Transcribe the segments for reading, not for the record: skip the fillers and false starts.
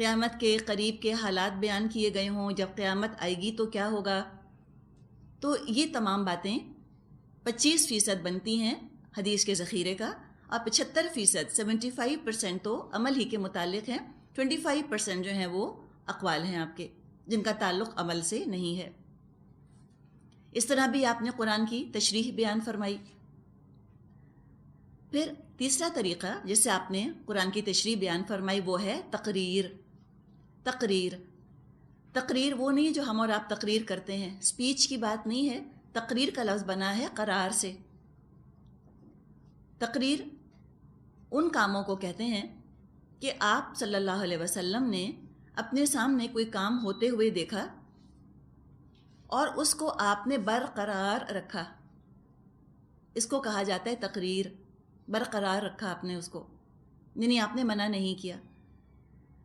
قیامت کے قریب کے حالات بیان کیے گئے ہوں، جب قیامت آئے گی تو کیا ہوگا. تو یہ تمام باتیں 25% بنتی ہیں حدیث کے ذخیرے کا، اور 75% 75% تو عمل ہی کے متعلق ہیں. 25% جو ہیں وہ اقوال ہیں آپ کے، جن کا تعلق عمل سے نہیں ہے. اس طرح بھی آپ نے قرآن کی تشریح بیان فرمائی. پھر تیسرا طریقہ جس سے آپ نے قرآن کی تشریح بیان فرمائی وہ ہے تقریر. تقریر وہ نہیں جو ہم اور آپ تقریر کرتے ہیں، اسپیچ کی بات نہیں ہے. تقریر کا لفظ بنا ہے قرار سے. تقریر ان کاموں کو کہتے ہیں کہ آپ صلی اللہ علیہ وسلم نے اپنے سامنے کوئی کام ہوتے ہوئے دیکھا اور اس کو آپ نے برقرار رکھا. اس کو کہا جاتا ہے تقریر. برقرار رکھا آپ نے اس کو، یعنی آپ نے منع نہیں کیا.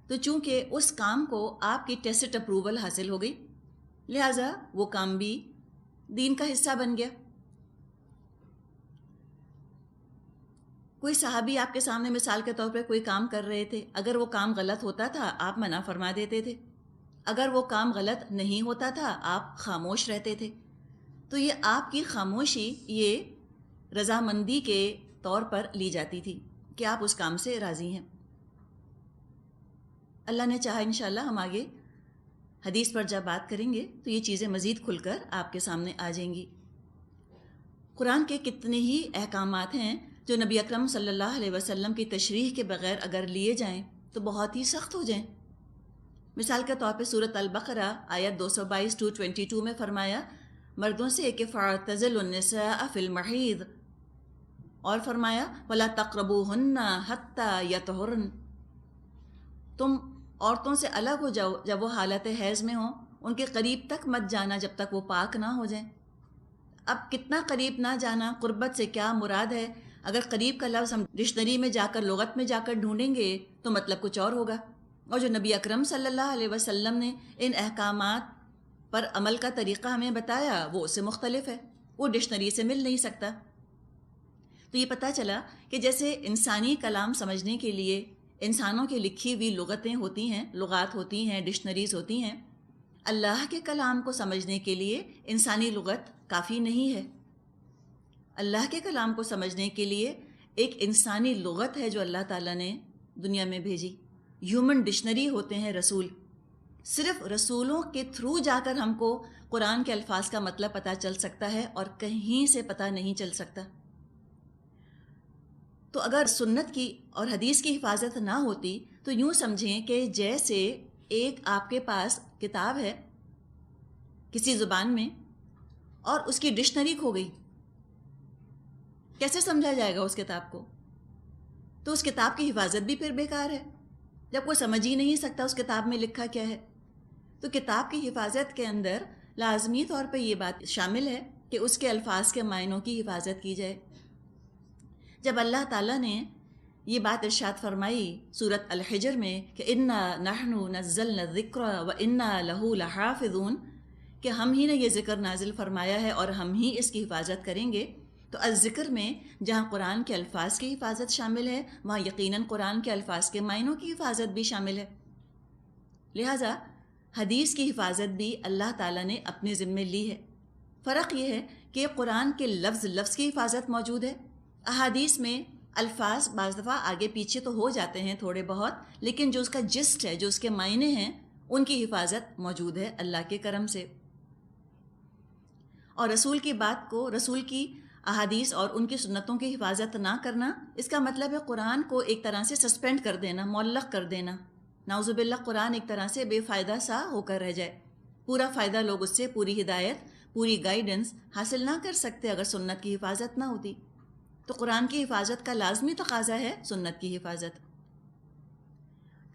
تو چونکہ اس کام کو آپ کی ٹیسٹ اپروول حاصل ہو گئی، لہٰذا وہ کام بھی دین کا حصہ بن گیا. کوئی صحابی آپ کے سامنے مثال کے طور پہ کوئی کام کر رہے تھے، اگر وہ کام غلط ہوتا تھا آپ منع فرما دیتے تھے، اگر وہ کام غلط نہیں ہوتا تھا آپ خاموش رہتے تھے. تو یہ آپ کی خاموشی یہ رضامندی کے طور پر لی جاتی تھی کہ آپ اس کام سے راضی ہیں. اللہ نے چاہا انشاءاللہ ہم آگے حدیث پر جب بات کریں گے تو یہ چیزیں مزید کھل کر آپ کے سامنے آ جائیں گی. قرآن کے کتنے ہی احکامات ہیں جو نبی اکرم صلی اللہ علیہ وسلم کی تشریح کے بغیر اگر لیے جائیں تو بہت ہی سخت ہو جائیں. مثال کے طور پہ سورۃ البقرہ آیت 222-222 میں فرمایا مردوں سے کہ فاعتزلوا النساء فی المحیض، اور فرمایا ولا تقربوہن حتی یطہرن، تم عورتوں سے الگ ہو جاؤ جب وہ حالت حیض میں ہوں، ان کے قریب تک مت جانا جب تک وہ پاک نہ ہو جائیں. اب کتنا قریب نہ جانا، قربت سے کیا مراد ہے؟ اگر قریب کا لفظ ہم ڈکشنری میں جا کر لغت میں جا کر ڈھونڈیں گے تو مطلب کچھ اور ہوگا، اور جو نبی اکرم صلی اللہ علیہ وسلم نے ان احکامات پر عمل کا طریقہ ہمیں بتایا وہ اس سے مختلف ہے، وہ ڈکشنری سے مل نہیں سکتا. تو یہ پتہ چلا کہ جیسے انسانی کلام سمجھنے کے لیے انسانوں کی لکھی ہوئی لغتیں ہوتی ہیں، لغات ہوتی ہیں، ڈکشنریز ہوتی ہیں، اللہ کے کلام کو سمجھنے کے لیے انسانی لغت کافی نہیں ہے. اللہ کے کلام کو سمجھنے کے لیے ایک انسانی لغت ہے جو اللہ تعالیٰ نے دنیا میں بھیجی. ہیومن ڈکشنری ہوتے ہیں رسول. صرف رسولوں کے تھرو جا کر ہم کو قرآن کے الفاظ کا مطلب پتہ چل سکتا ہے اور کہیں سے پتہ نہیں چل سکتا. تو اگر سنت کی اور حدیث کی حفاظت نہ ہوتی تو یوں سمجھیں کہ جیسے ایک آپ کے پاس کتاب ہے کسی زبان میں اور اس کی ڈکشنری کھو گئی، کیسے سمجھا جائے گا اس کتاب کو؟ تو اس کتاب کی حفاظت بھی پھر بیکار ہے جب کوئی سمجھ ہی نہیں سکتا اس کتاب میں لکھا کیا ہے. تو کتاب کی حفاظت کے اندر لازمی طور پہ یہ بات شامل ہے کہ اس کے الفاظ کے معنوں کی حفاظت کی جائے. جب اللہ تعالیٰ نے یہ بات ارشاد فرمائی سورۃ الحجر میں کہ انا نحن نزلنا الذکر وانا لہ لحافظون، کہ ہم ہی نے یہ ذکر نازل فرمایا ہے اور ہم ہی اس کی حفاظت کریں گے، تو الذکر میں جہاں قرآن کے الفاظ کی حفاظت شامل ہے وہاں یقیناً قرآن کے الفاظ کے معنوں کی حفاظت بھی شامل ہے. لہٰذا حدیث کی حفاظت بھی اللہ تعالیٰ نے اپنے ذمے لی ہے. فرق یہ ہے کہ قرآن کے لفظ کی حفاظت موجود ہے. احادیث میں الفاظ بعض دفعہ آگے پیچھے تو ہو جاتے ہیں تھوڑے بہت، لیکن جو اس کا جسٹ ہے، جو اس کے معنی ہیں، ان کی حفاظت موجود ہے اللہ کے کرم سے. اور رسول کی بات کو، رسول کی احادیث اور ان کی سنتوں کی حفاظت نہ کرنا، اس کا مطلب ہے قرآن کو ایک طرح سے سسپینڈ کر دینا، معلق کر دینا. نعوذ باللہ قرآن ایک طرح سے بے فائدہ سا ہو کر رہ جائے. پورا فائدہ لوگ اس سے، پوری ہدایت، پوری گائیڈنس حاصل نہ کر سکتے اگر سنت کی حفاظت نہ ہوتی. تو قرآن کی حفاظت کا لازمی تقاضا ہے سنت کی حفاظت.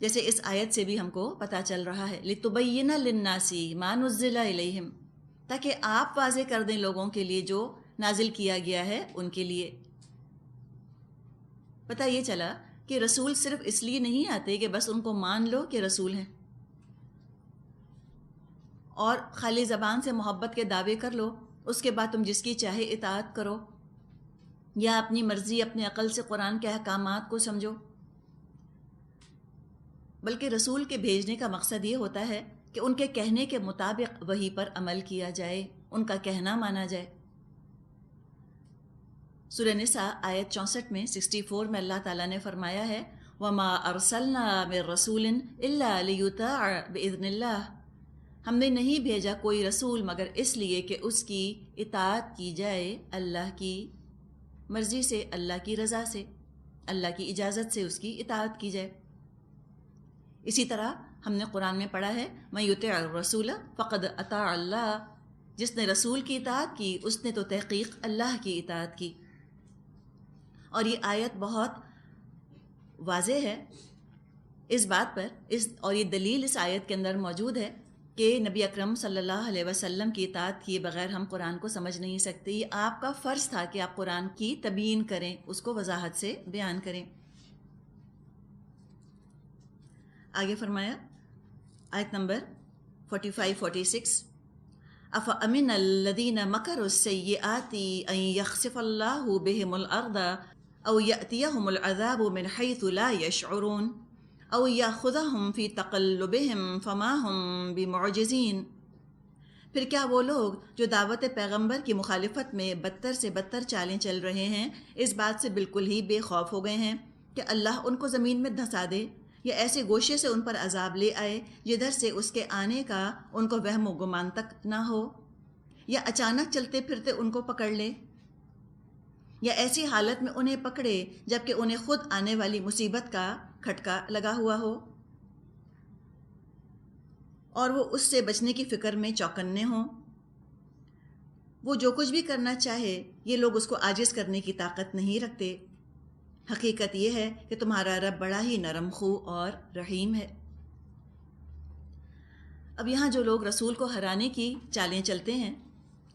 جیسے اس آیت سے بھی ہم کو پتہ چل رہا ہے لِتُبَيِّنَ لِلنَّاسِ مَا نُزِّلَ إِلَيْهِمْ، تاکہ آپ واضح کر دیں لوگوں کے لیے جو نازل کیا گیا ہے ان کے لیے. پتہ یہ چلا کہ رسول صرف اس لیے نہیں آتے کہ بس ان کو مان لو کہ رسول ہیں اور خالی زبان سے محبت کے دعوے کر لو، اس کے بعد تم جس کی چاہے اطاعت کرو یا اپنی مرضی اپنے عقل سے قرآن کے احکامات کو سمجھو. بلکہ رسول کے بھیجنے کا مقصد یہ ہوتا ہے کہ ان کے کہنے کے مطابق وحی پر عمل کیا جائے، ان کا کہنا مانا جائے۔ سورہ نساء آیت 64 میں 64 میں اللہ تعالیٰ نے فرمایا ہے وَمَا أَرْسَلْنَا مِن رَّسُولٍ إِلَّا لِيُطَاعَ بِإِذْنِ اللَّهِ، ہم نے نہیں بھیجا کوئی رسول مگر اس لیے کہ اس کی اطاعت کی جائے اللہ کی مرضی سے، اللہ کی رضا سے، اللہ کی اجازت سے اس کی اطاعت کی جائے۔ اسی طرح ہم نے قرآن میں پڑھا ہے مَن يُطِعِ الرَّسُولَ فَقَدْ أَطَاعَ اللَّهَ، جس نے رسول کی اطاعت کی اس نے تو تحقیق اللہ کی اطاعت کی۔ اور یہ آیت بہت واضح ہے اس بات پر، اور یہ دلیل اس آیت کے اندر موجود ہے کہ نبی اکرم صلی اللہ علیہ وسلم کی اطاعت کیے بغیر ہم قرآن کو سمجھ نہیں سکتے۔ یہ آپ کا فرض تھا کہ آپ قرآن کی تبیین کریں، اس کو وضاحت سے بیان کریں۔ آگے فرمایا آیت نمبر 45-46 أَفَأَمِنَ الَّذِينَ مَكَرُوا السَّيِّئَاتِ أَن يَخْسِفَ اللَّهُ بِهِمُ الْأَرْضَ أَوْ يَأْتِيَهُمُ الْعَذَابُ مِنْ حَيْثُ لَا يَشْعُرُونَ أَوْ يَأْخُذَهُمْ فِي تَقَلُّبِهِمْ فَمَا هُمْ بِمُعْجِزِينَ۔ پھر کیا وہ لوگ جو دعوت پیغمبر کی مخالفت میں بدتر سے بدتر چالیں چل رہے ہیں اس بات سے بالکل ہی بے خوف ہو گئے ہیں کہ اللہ ان کو زمین میں دھسا دے یا ایسے گوشے سے ان پر عذاب لے آئے جدھر سے اس کے آنے کا ان کو وہم و گمان تک نہ ہو، یا اچانک چلتے پھرتے ان کو پکڑ لے، یا ایسی حالت میں انہیں پکڑے جبکہ انہیں خود آنے والی مصیبت کا کھٹکا لگا ہوا ہو اور وہ اس سے بچنے کی فکر میں چوکنے ہوں۔ وہ جو کچھ بھی کرنا چاہے یہ لوگ اس کو عاجز کرنے کی طاقت نہیں رکھتے۔ حقیقت یہ ہے کہ تمہارا رب بڑا ہی نرم خو اور رحیم ہے۔ اب یہاں جو لوگ رسول کو ہرانے کی چالیں چلتے ہیں،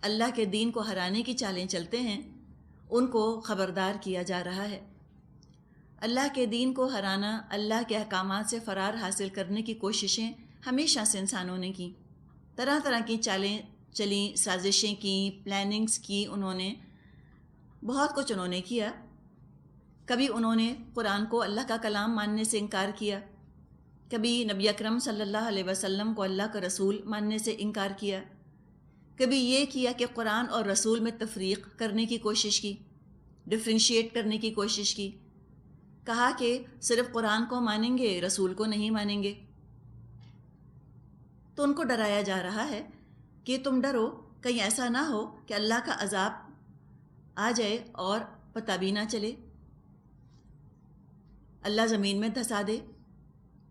اللہ کے دین کو ہرانے کی چالیں چلتے ہیں، ان کو خبردار کیا جا رہا ہے۔ اللہ کے دین کو ہرانا، اللہ کے احکامات سے فرار حاصل کرنے کی کوششیں ہمیشہ سے انسانوں نے کی، طرح طرح کی چالیں چلیں، سازشیں کی، پلاننگز کی، انہوں نے بہت کچھ انہوں نے کیا۔ کبھی انہوں نے قرآن کو اللہ کا کلام ماننے سے انکار کیا، کبھی نبی اکرم صلی اللہ علیہ وسلم کو اللہ کا رسول ماننے سے انکار کیا، کبھی یہ کیا کہ قرآن اور رسول میں تفریق کرنے کی کوشش کی، ڈفرینشیٹ کرنے کی کوشش کی، کہا کہ صرف قرآن کو مانیں گے، رسول کو نہیں مانیں گے۔ تو ان کو ڈرایا جا رہا ہے کہ تم ڈرو کہیں ایسا نہ ہو کہ اللہ کا عذاب آ جائے اور پتہ بھی نہ چلے، اللہ زمین میں دھسا دے،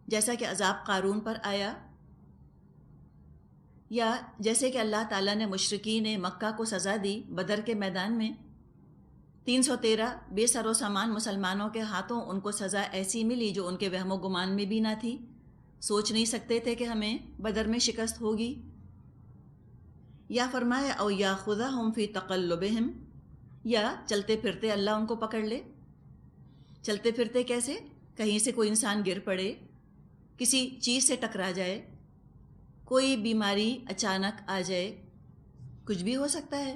جیسا کہ عذاب قارون پر آیا، یا جیسے کہ اللہ تعالیٰ نے مشرکین مکہ کو سزا دی بدر کے میدان میں، 313 بے سر و سامان مسلمانوں کے ہاتھوں ان کو سزا ایسی ملی جو ان کے وہم و گمان میں بھی نہ تھی، سوچ نہیں سکتے تھے کہ ہمیں بدر میں شکست ہوگی۔ یا فرمایا او یاخذہم فی تقلبہم، یا چلتے پھرتے اللہ ان کو پکڑ لے۔ چلتے پھرتے کیسے؟ کہیں سے کوئی انسان گر پڑے، کسی چیز سے ٹکرا جائے، کوئی بیماری اچانک آ جائے، کچھ بھی ہو سکتا ہے،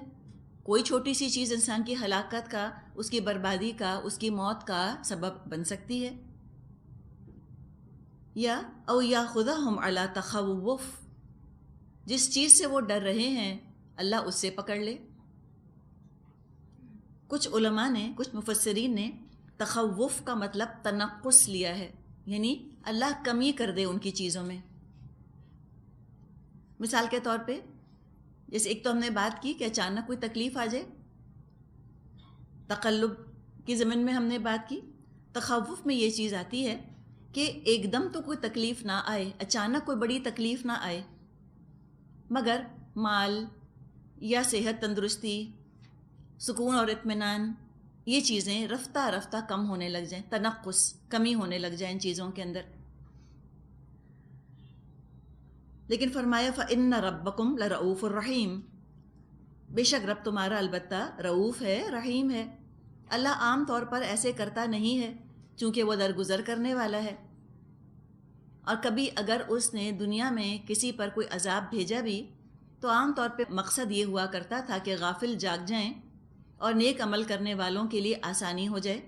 کوئی چھوٹی سی چیز انسان کی ہلاکت کا، اس کی بربادی کا، اس کی موت کا سبب بن سکتی ہے۔ یا او یاخذہم علی تخوف، جس چیز سے وہ ڈر رہے ہیں اللہ اس سے پکڑ لے۔ کچھ علماء نے، کچھ مفسرین نے تخوف کا مطلب تنقص لیا ہے، یعنی اللہ کمی کر دے ان کی چیزوں میں۔ مثال کے طور پہ جیسے ایک تو ہم نے بات کی کہ اچانک کوئی تکلیف آ جائے، تقلب کی زمین میں ہم نے بات کی۔ تخوف میں یہ چیز آتی ہے کہ ایک دم تو کوئی تکلیف نہ آئے، اچانک کوئی بڑی تکلیف نہ آئے، مگر مال یا صحت تندرستی، سکون اور اطمینان، یہ چیزیں رفتہ رفتہ کم ہونے لگ جائیں، تنقص، کمی ہونے لگ جائیں ان چیزوں کے اندر۔ لیکن فرمایا فَإِنَّ رَبَّكُمْ لَرَؤُوفٌ الرَّحِيمٌ، بے شک رب تمہارا البتہ رؤوف ہے، رحیم ہے۔ اللہ عام طور پر ایسے کرتا نہیں ہے چونکہ وہ درگزر کرنے والا ہے، اور کبھی اگر اس نے دنیا میں کسی پر کوئی عذاب بھیجا بھی تو عام طور پہ مقصد یہ ہوا کرتا تھا کہ غافل جاگ جائیں اور نیک عمل کرنے والوں کے لیے آسانی ہو جائے۔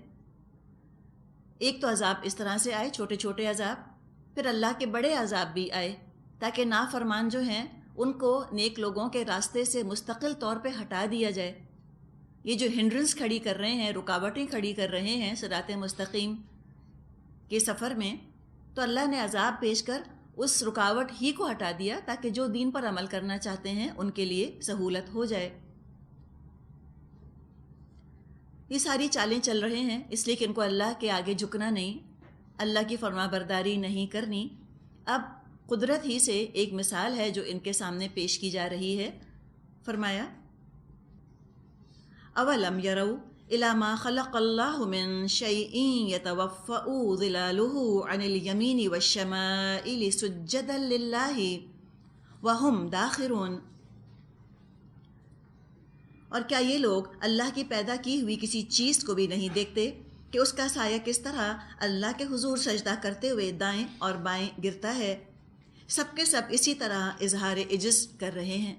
ایک تو عذاب اس طرح سے آئے، چھوٹے چھوٹے عذاب، پھر اللہ کے بڑے عذاب بھی آئے تاکہ نافرمان جو ہیں ان کو نیک لوگوں کے راستے سے مستقل طور پہ ہٹا دیا جائے. یہ جو ہنڈرنس کھڑی کر رہے ہیں، رکاوٹیں کھڑی کر رہے ہیں صراط مستقیم کے سفر میں، تو اللہ نے عذاب پیش کر اس رکاوٹ ہی کو ہٹا دیا تاکہ جو دین پر عمل کرنا چاہتے ہیں ان کے لیے سہولت ہو جائے. یہ ساری چالیں چل رہے ہیں اس لیے کہ ان کو اللہ کے آگے جھکنا نہیں، اللہ کی فرما برداری نہیں کرنی. اب قدرت ہی سے ایک مثال ہے جو ان کے سامنے پیش کی جا رہی ہے. فرمایا اولم یروا الی ما خلق اللہ من شیء یتوفأ ظلالہ عن الیمین والشمائل سجدا للہ وہم داخرون. اور کیا یہ لوگ اللہ کی پیدا کی ہوئی کسی چیز کو بھی نہیں دیکھتے کہ اس کا سایہ کس طرح اللہ کے حضور سجدہ کرتے ہوئے دائیں اور بائیں گرتا ہے؟ سب کے سب اسی طرح اظہار عجز کر رہے ہیں.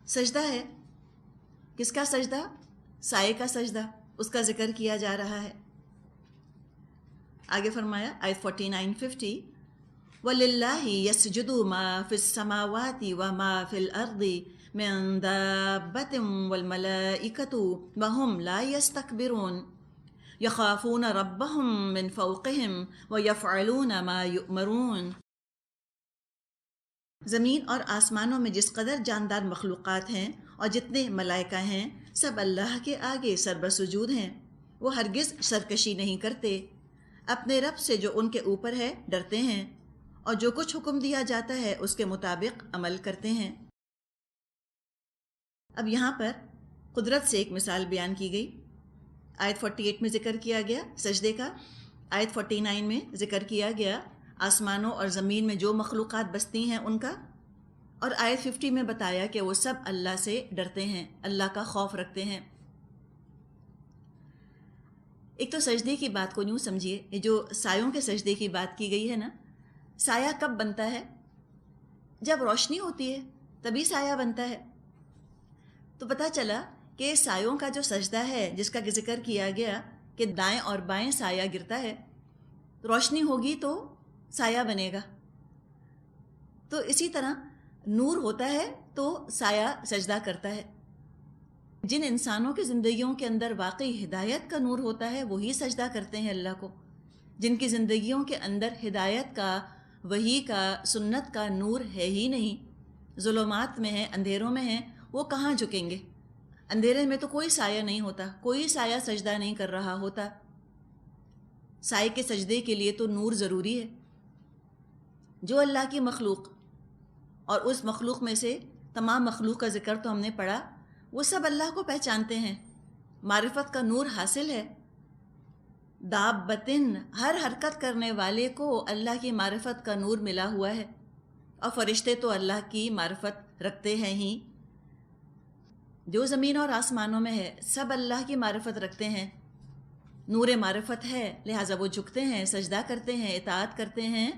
سجدہ ہے، کس کا سجدہ؟ سائے کا سجدہ، اس کا ذکر کیا جا رہا ہے. آگے فرمایا آیت 49-50 وَلِلَّهِ يَسْجُدُ مَا فِي السَّمَاوَاتِ وَمَا فِي الْأَرْضِ مِن دَابَّةٍ وَالْمَلَائِكَةُ وَهُمْ لَا يَسْتَكْبِرُونَ يَخَافُونَ رَبَّهُم مِّن فَوْقِهِمْ وَيَفْعَلُونَ مَا يُؤْمَرُونَ. زمین اور آسمانوں میں جس قدر جاندار مخلوقات ہیں اور جتنے ملائکہ ہیں سب اللہ کے آگے سربسجود ہیں. وہ ہرگز سرکشی نہیں کرتے، اپنے رب سے جو ان کے اوپر ہے ڈرتے ہیں اور جو کچھ حکم دیا جاتا ہے اس کے مطابق عمل کرتے ہیں. اب یہاں پر قدرت سے ایک مثال بیان کی گئی. آیت 48 میں ذکر کیا گیا سجدے کا، آیت 49 میں ذکر کیا گیا آسمانوں اور زمین میں جو مخلوقات بستی ہیں ان کا، اور آیت 50 میں بتایا کہ وہ سب اللہ سے ڈرتے ہیں، اللہ کا خوف رکھتے ہیں. ایک تو سجدے کی بات کو یوں سمجھیے، یہ جو سایوں کے سجدے کی بات کی گئی ہے نا، سایہ کب بنتا ہے؟ جب روشنی ہوتی ہے تبھی سایہ بنتا ہے. تو پتہ چلا کہ سایوں کا جو سجدہ ہے جس کا ذکر کیا گیا کہ دائیں اور بائیں سایہ گرتا ہے، روشنی ہوگی تو سایہ بنے گا. تو اسی طرح نور ہوتا ہے تو سایہ سجدہ کرتا ہے. جن انسانوں کی زندگیوں کے اندر واقعی ہدایت کا نور ہوتا ہے وہی سجدہ کرتے ہیں اللہ کو. جن کی زندگیوں کے اندر ہدایت کا، وحی کا، سنت کا نور ہے ہی نہیں، ظلمات میں ہیں، اندھیروں میں ہیں، وہ کہاں جھکیں گے؟ اندھیرے میں تو کوئی سایہ نہیں ہوتا، کوئی سایہ سجدہ نہیں کر رہا ہوتا. سائے کے سجدے کے لیے تو نور ضروری ہے. جو اللہ کی مخلوق اور اس مخلوق میں سے تمام مخلوق کا ذکر تو ہم نے پڑھا، وہ سب اللہ کو پہچانتے ہیں، معرفت کا نور حاصل ہے. دابتن، ہر حرکت کرنے والے کو اللہ کی معرفت کا نور ملا ہوا ہے، اور فرشتے تو اللہ کی معرفت رکھتے ہیں ہی. جو زمین اور آسمانوں میں ہے سب اللہ کی معرفت رکھتے ہیں، نور معرفت ہے، لہٰذا وہ جھکتے ہیں، سجدہ کرتے ہیں، اطاعت کرتے ہیں،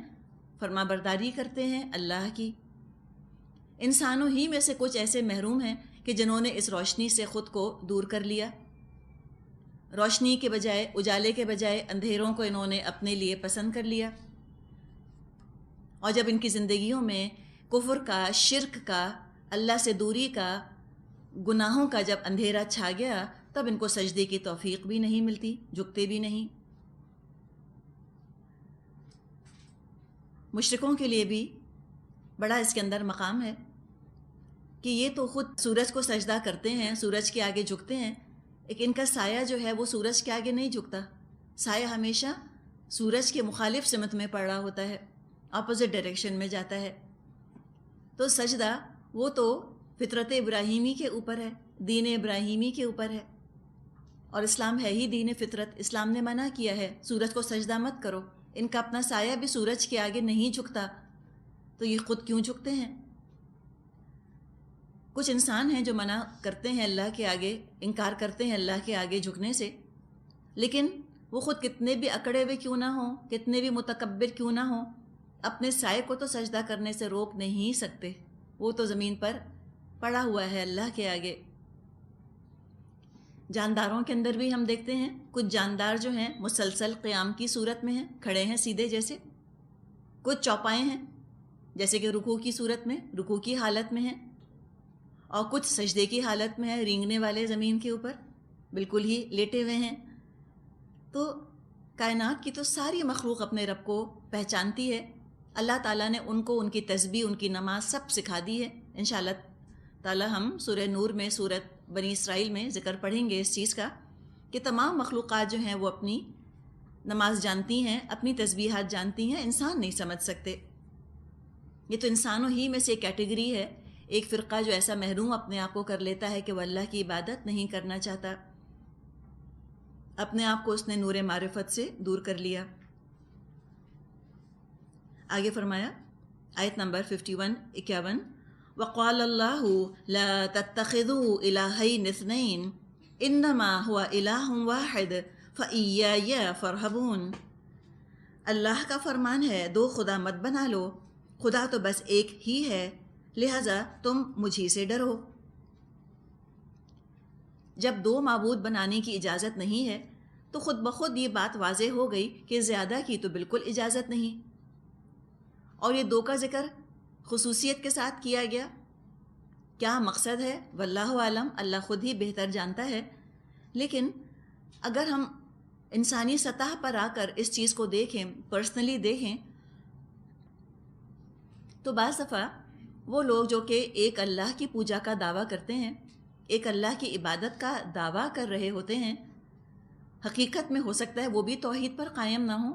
فرما برداری کرتے ہیں اللہ کی. انسانوں ہی میں سے کچھ ایسے محروم ہیں کہ جنہوں نے اس روشنی سے خود کو دور کر لیا. روشنی کے بجائے، اجالے کے بجائے اندھیروں کو انہوں نے اپنے لیے پسند کر لیا. اور جب ان کی زندگیوں میں کفر کا، شرک کا، اللہ سے دوری کا، گناہوں کا جب اندھیرا چھا گیا تب ان کو سجدے کی توفیق بھی نہیں ملتی، جھکتے بھی نہیں. مشرکوں کے لیے بھی بڑا اس کے اندر مقام ہے کہ یہ تو خود سورج کو سجدہ کرتے ہیں، سورج کے آگے جھکتے ہیں، لیکن ان کا سایہ جو ہے وہ سورج کے آگے نہیں جھکتا. سایہ ہمیشہ سورج کے مخالف سمت میں پڑ رہا ہوتا ہے، اپوزٹ ڈائریکشن میں جاتا ہے. تو سجدہ وہ تو فطرت ابراہیمی کے اوپر ہے، دین ابراہیمی کے اوپر ہے، اور اسلام ہے ہی دین فطرت. اسلام نے منع کیا ہے سورج کو سجدہ مت کرو. ان کا اپنا سایہ بھی سورج کے آگے نہیں جھکتا، تو یہ خود کیوں جھکتے ہیں؟ کچھ انسان ہیں جو منع کرتے ہیں اللہ کے آگے، انکار کرتے ہیں اللہ کے آگے جھکنے سے، لیکن وہ خود کتنے بھی اکڑے ہوئے کیوں نہ ہوں، کتنے بھی متکبر کیوں نہ ہوں، اپنے سائے کو تو سجدہ کرنے سے روک نہیں سکتے. وہ تو زمین پر پڑا ہوا ہے اللہ کے آگے. جانداروں کے اندر بھی ہم دیکھتے ہیں کچھ جاندار جو ہیں مسلسل قیام کی صورت میں ہیں، کھڑے ہیں سیدھے جیسے، کچھ چوپائے ہیں جیسے کہ رکوع کی صورت میں، رکوع کی حالت میں ہیں، اور کچھ سجدے کی حالت میں ہیں، رینگنے والے زمین کے اوپر بالکل ہی لیٹے ہوئے ہیں۔ تو کائنات کی تو ساری مخلوق اپنے رب کو پہچانتی ہے۔ اللہ تعالیٰ نے ان کو ان کی تسبیح، ان کی نماز سب سکھا دی ہے۔ انشاءاللہ تعالیٰ ہم سورہ نور میں، سورۃ بنی اسرائیل میں ذکر پڑھیں گے اس چیز کا کہ تمام مخلوقات جو ہیں وہ اپنی نماز جانتی ہیں، اپنی تسبیحات جانتی ہیں، انسان نہیں سمجھ سکتے۔ یہ تو انسانوں ہی میں سے ایک کیٹیگری ہے، ایک فرقہ جو ایسا محروم اپنے آپ کو کر لیتا ہے کہ وہ اللہ کی عبادت نہیں کرنا چاہتا، اپنے آپ کو اس نے نور معرفت سے دور کر لیا۔ آگے فرمایا آیت نمبر 51 وَقَالَ اللَّهُ لَا تَتَّخِذُوا إِلَٰهَيْنِ اثْنَيْنِ إِنَّمَا هُوَ إِلَٰهٌ وَاحِدٌ فَإِيَّايَ فَارْهَبُونِ۔ اللہ کا فرمان ہے دو خدا مت بنا لو، خدا تو بس ایک ہی ہے، لہذا تم مجھی سے ڈرو۔ جب دو معبود بنانے کی اجازت نہیں ہے تو خود بخود یہ بات واضح ہو گئی کہ زیادہ کی تو بالکل اجازت نہیں، اور یہ دو کا ذکر خصوصیت کے ساتھ کیا گیا۔ کیا مقصد ہے واللہ عالم، اللہ خود ہی بہتر جانتا ہے، لیکن اگر ہم انسانی سطح پر آ کر اس چیز کو دیکھیں، پرسنلی دیکھیں، تو بعض دفعہ وہ لوگ جو کہ ایک اللہ کی پوجا کا دعویٰ کرتے ہیں، ایک اللہ کی عبادت کا دعویٰ کر رہے ہوتے ہیں، حقیقت میں ہو سکتا ہے وہ بھی توحید پر قائم نہ ہوں۔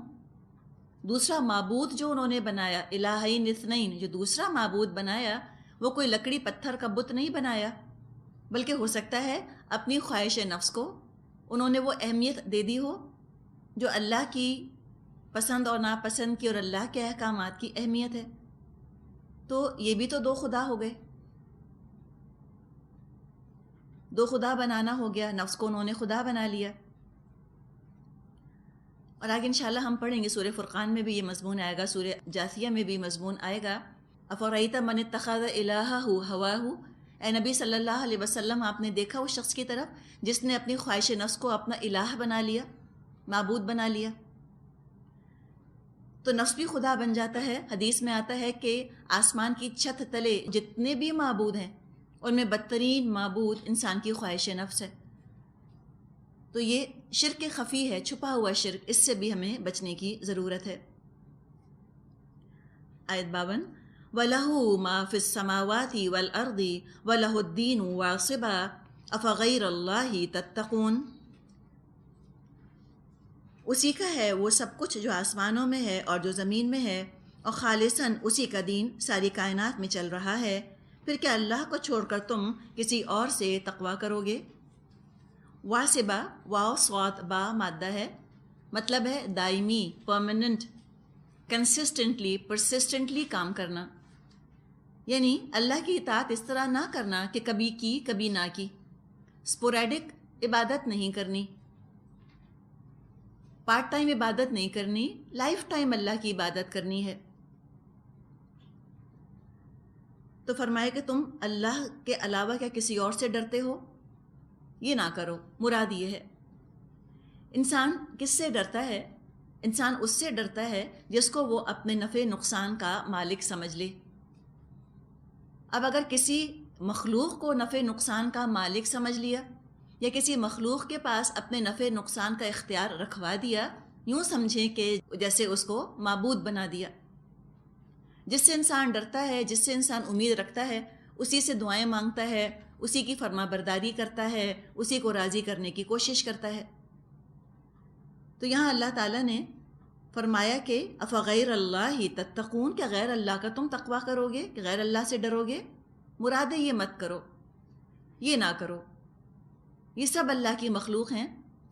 دوسرا معبود جو انہوں نے بنایا، الہین اثنین، جو دوسرا معبود بنایا وہ کوئی لکڑی پتھر کا بت نہیں بنایا، بلکہ ہو سکتا ہے اپنی خواہش نفس کو انہوں نے وہ اہمیت دے دی ہو جو اللہ کی پسند اور ناپسند کی اور اللہ کے احکامات کی اہمیت ہے۔ تو یہ بھی تو دو خدا ہو گئے، دو خدا بنانا ہو گیا، نفس کو انہوں نے خدا بنا لیا۔ اور آگے انشاءاللہ ہم پڑھیں گے سورہ فرقان میں بھی یہ مضمون آئے گا، سورہ جاثیہ میں بھی مضمون آئے گا۔ افرأیت من اتخذ الہہ ہواہ، اے نبی صلی اللہ علیہ وسلم آپ نے دیکھا اس شخص کی طرف جس نے اپنی خواہش نفس کو اپنا الہ بنا لیا، معبود بنا لیا۔ تو نفس بھی خدا بن جاتا ہے۔ حدیث میں آتا ہے کہ آسمان کی چھت تلے جتنے بھی معبود ہیں ان میں بدترین معبود انسان کی خواہش نفس ہے۔ تو یہ شرک خفی ہے، چھپا ہوا شرک، اس سے بھی ہمیں بچنے کی ضرورت ہے۔ آیت 52 وَلَهُ مَا فِي السَّمَاوَاتِ وَالْأَرْضِ وَلَهُ الدِّينُ وَاصِبًا أَفَغَيْرَ اللَّهِ تَتَّقُونَ۔ اسی کا ہے وہ سب کچھ جو آسمانوں میں ہے اور جو زمین میں ہے، اور خالصاً اسی کا دین ساری کائنات میں چل رہا ہے، پھر کیا اللہ کو چھوڑ کر تم کسی اور سے تقویٰ کرو گے؟ واسبہ، واو صاد با مادہ ہے، مطلب ہے دائمی، پرماننٹ، کنسسٹنٹلی، پرسسٹنٹلی کام کرنا، یعنی اللہ کی اطاعت اس طرح نہ کرنا کہ کبھی کی کبھی نہ کی، اسپوریڈک عبادت نہیں کرنی، پارٹ ٹائم عبادت نہیں کرنی، لائف ٹائم اللہ کی عبادت کرنی ہے۔ تو فرمایا کہ تم اللہ کے علاوہ کیا کسی اور سے ڈرتے ہو؟ یہ نہ کرو، مراد یہ ہے۔ انسان کس سے ڈرتا ہے؟ انسان اس سے ڈرتا ہے جس کو وہ اپنے نفع نقصان کا مالک سمجھ لے۔ اب اگر کسی مخلوق کو نفع نقصان کا مالک سمجھ لیا یا کسی مخلوق کے پاس اپنے نفع نقصان کا اختیار رکھوا دیا، یوں سمجھیں کہ جیسے اس کو معبود بنا دیا۔ جس سے انسان ڈرتا ہے، جس سے انسان امید رکھتا ہے، اسی سے دعائیں مانگتا ہے، اسی کی فرما برداری کرتا ہے، اسی کو راضی کرنے کی کوشش کرتا ہے۔ تو یہاں اللہ تعالیٰ نے فرمایا کہ افغیر اللہ تتقون، کہ غیر اللہ کا تم تقویٰ کرو گے، کہ غیر اللہ سے ڈرو گے؟ مراد ہے یہ مت کرو، یہ نہ کرو۔ یہ سب اللہ کی مخلوق ہیں،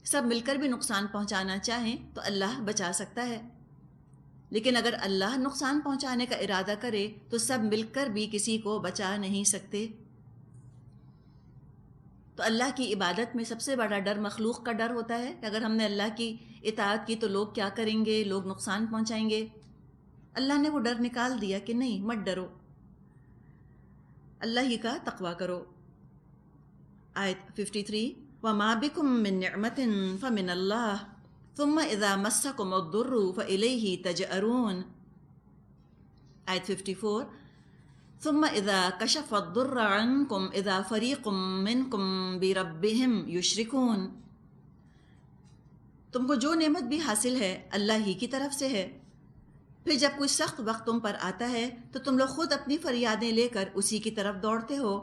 سب مل کر بھی نقصان پہنچانا چاہیں تو اللہ بچا سکتا ہے، لیکن اگر اللہ نقصان پہنچانے کا ارادہ کرے تو سب مل کر بھی کسی کو بچا نہیں سکتے۔ تو اللہ کی عبادت میں سب سے بڑا ڈر مخلوق کا ڈر ہوتا ہے کہ اگر ہم نے اللہ کی اطاعت کی تو لوگ کیا کریں گے، لوگ نقصان پہنچائیں گے۔ اللہ نے وہ ڈر نکال دیا کہ نہیں، مت ڈرو، اللہ ہی کا تقویٰ کرو۔ آیت 53 وَمَا بِكُم مِّن نِّعْمَةٍ فَمِنَ اللَّهِ ثُمَّ إِذَا مَسَّكُمُ الضُّرُّ فَإِلَيْهِ تَجْأَرُونَ. آیت 54. ثُمَّ إِذَا كَشَفَ الضُّرَّ عَنكُمْ إِذَا فَرِيقٌ مِّنكُم بِرَبِّهِمْ يُشْرِكُونَ. تم کو جو نعمت بھی حاصل ہے اللہ ہی کی طرف سے ہے، پھر جب کوئی سخت وقت تم پر آتا ہے تو تم لوگ خود اپنی فریادیں لے کر اسی کی طرف دوڑتے ہو،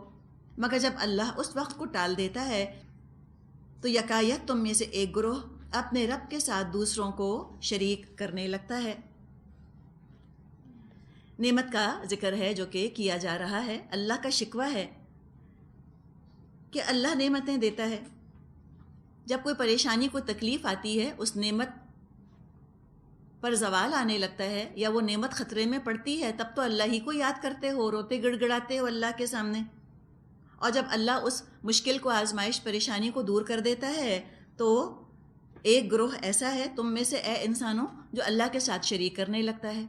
مگر جب اللہ اس وقت کو ٹال دیتا ہے تو یکایک تم میں سے ایک گروہ اپنے رب کے ساتھ دوسروں کو شریک کرنے لگتا ہے۔ نعمت کا ذکر ہے جو کہ کیا جا رہا ہے، اللہ کا شکوہ ہے کہ اللہ نعمتیں دیتا ہے، جب کوئی پریشانی کوئی تکلیف آتی ہے اس نعمت پر زوال آنے لگتا ہے یا وہ نعمت خطرے میں پڑتی ہے تب تو اللہ ہی کو یاد کرتے ہو، روتے گڑ گڑاتے ہو اللہ کے سامنے، اور جب اللہ اس مشکل کو آزمائش پریشانی کو دور کر دیتا ہے تو ایک گروہ ایسا ہے تم میں سے اے انسانوں جو اللہ کے ساتھ شریک کرنے لگتا ہے۔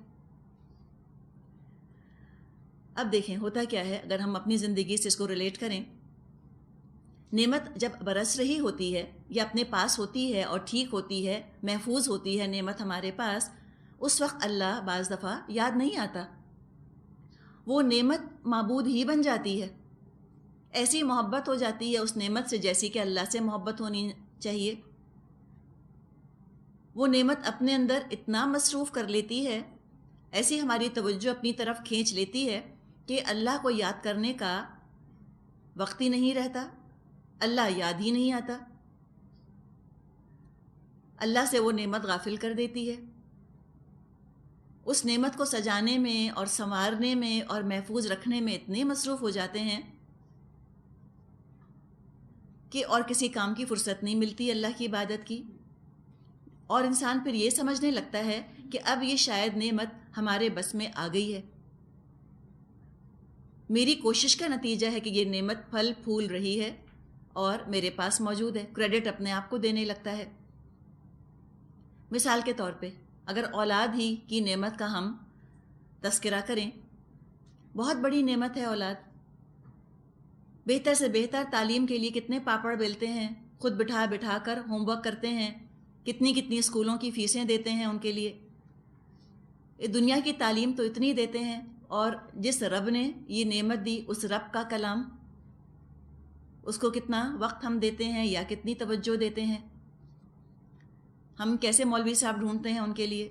اب دیکھیں ہوتا کیا ہے اگر ہم اپنی زندگی سے اس کو ریلیٹ کریں، نعمت جب برس رہی ہوتی ہے یا اپنے پاس ہوتی ہے اور ٹھیک ہوتی ہے، محفوظ ہوتی ہے نعمت ہمارے پاس، اس وقت اللہ بعض دفعہ یاد نہیں آتا، وہ نعمت معبود ہی بن جاتی ہے، ایسی محبت ہو جاتی ہے اس نعمت سے جیسی کہ اللہ سے محبت ہونی چاہیے، وہ نعمت اپنے اندر اتنا مصروف کر لیتی ہے، ایسی ہماری توجہ اپنی طرف کھینچ لیتی ہے کہ اللہ کو یاد کرنے کا وقت ہی نہیں رہتا، اللہ یاد ہی نہیں آتا، اللہ سے وہ نعمت غافل کر دیتی ہے۔ اس نعمت کو سجانے میں اور سنوارنے میں اور محفوظ رکھنے میں اتنے مصروف ہو جاتے ہیں کہ اور کسی کام کی فرصت نہیں ملتی اللہ کی عبادت کی، اور انسان پھر یہ سمجھنے لگتا ہے کہ اب یہ شاید نعمت ہمارے بس میں آ گئی ہے، میری کوشش کا نتیجہ ہے کہ یہ نعمت پھل پھول رہی ہے اور میرے پاس موجود ہے، کریڈٹ اپنے آپ کو دینے لگتا ہے۔ مثال کے طور پہ اگر اولاد ہی کی نعمت کا ہم تذکرہ کریں، بہت بڑی نعمت ہے اولاد، بہتر سے بہتر تعلیم کے لیے کتنے پاپڑ بیلتے ہیں، خود بٹھا بٹھا کر ہوم ورک کرتے ہیں، کتنی کتنی اسکولوں کی فیسیں دیتے ہیں ان کے لیے، دنیا کی تعلیم تو اتنی دیتے ہیں، اور جس رب نے یہ نعمت دی اس رب کا کلام، اس کو کتنا وقت ہم دیتے ہیں یا کتنی توجہ دیتے ہیں۔ ہم کیسے مولوی صاحب ڈھونڈتے ہیں ان کے لیے،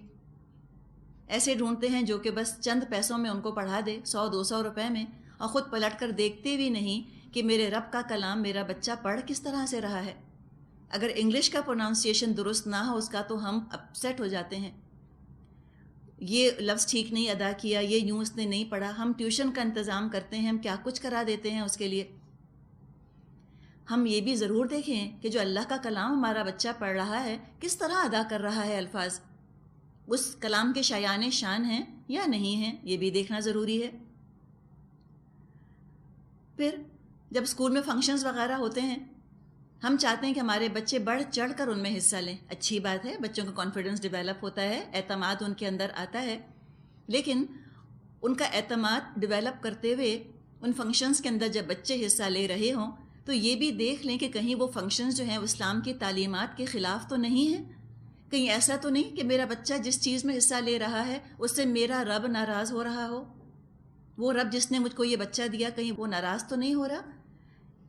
ایسے ڈھونڈتے ہیں جو کہ بس چند پیسوں میں ان کو پڑھا دے، 100-200 روپے میں، اور خود پلٹ کر دیکھتے بھی نہیں کہ میرے رب کا کلام میرا بچہ پڑھ کس طرح سے رہا ہے۔ اگر انگلش کا پروننسیشن درست نہ ہو اس کا تو ہم اپسیٹ ہو جاتے ہیں، یہ لفظ ٹھیک نہیں ادا کیا، یہ یوں اس نے نہیں پڑھا، ہم ٹیوشن کا انتظام کرتے ہیں، ہم کیا کچھ کرا دیتے ہیں اس کے لیے۔ ہم یہ بھی ضرور دیکھیں کہ جو اللہ کا کلام ہمارا بچہ پڑھ رہا ہے کس طرح ادا کر رہا ہے الفاظ، اس کلام کے شایان شان ہیں یا نہیں ہیں، یہ بھی دیکھنا ضروری ہے۔ پھر جب اسکول میں فنکشنز وغیرہ ہوتے ہیں، ہم چاہتے ہیں کہ ہمارے بچے بڑھ چڑھ کر ان میں حصہ لیں، اچھی بات ہے، بچوں کا کانفیڈنس ڈیولپ ہوتا ہے، اعتماد ان کے اندر آتا ہے، لیکن ان کا اعتماد ڈیولپ کرتے ہوئے ان فنکشنز کے اندر جب بچے حصہ لے رہے ہوں تو یہ بھی دیکھ لیں کہ کہیں وہ فنکشنز جو ہیں اسلام کی تعلیمات کے خلاف تو نہیں ہیں، کہیں ایسا تو نہیں کہ میرا بچہ جس چیز میں حصہ لے رہا ہے اس سے میرا رب ناراض ہو رہا ہو، وہ رب جس نے مجھ کو یہ بچہ دیا کہیں وہ ناراض تو نہیں ہو رہا۔